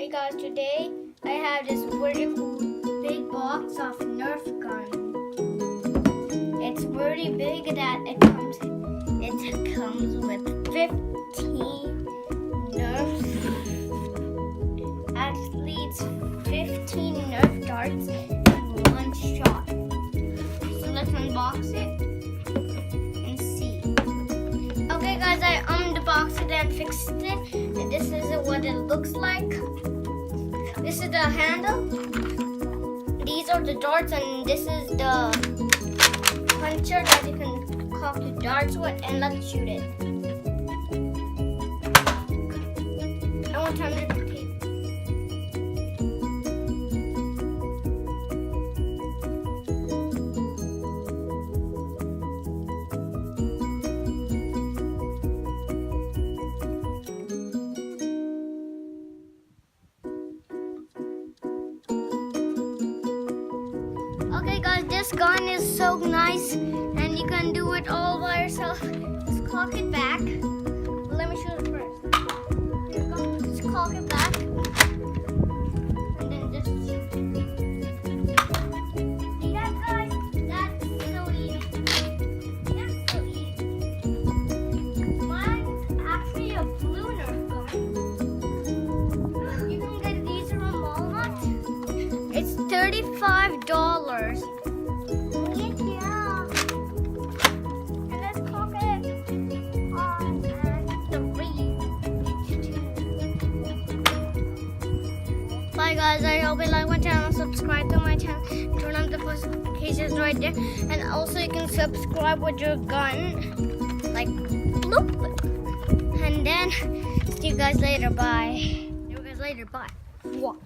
Hey guys, today I have this really cool big box of NERF gun. It's really big that it comes with 15 NERFs. Actually, it's 15 NERF darts in one shot. So let's unbox it and see. Okay guys, I unboxed it and fixed it. And this is what it looks like. This is the handle. These are the darts, and this is the puncher that you can cock the darts with, and let's shoot it. I want to turn it to tape. Okay guys, this gun is so nice and you can do it all by yourself. Just cock it back. Let me shoot it first. Here you go. Just cock it back. And then just shoot. Yeah guys, that's so easy. That's so easy. Mine's actually a blue Nerf gun. You can get these from Walmart. It's $35. Bye guys, I hope you like my channel, subscribe to my channel, turn on the notifications right there, and also you can subscribe with your gun, like bloop. And then see you guys later, bye. See you guys later, bye. Mwah.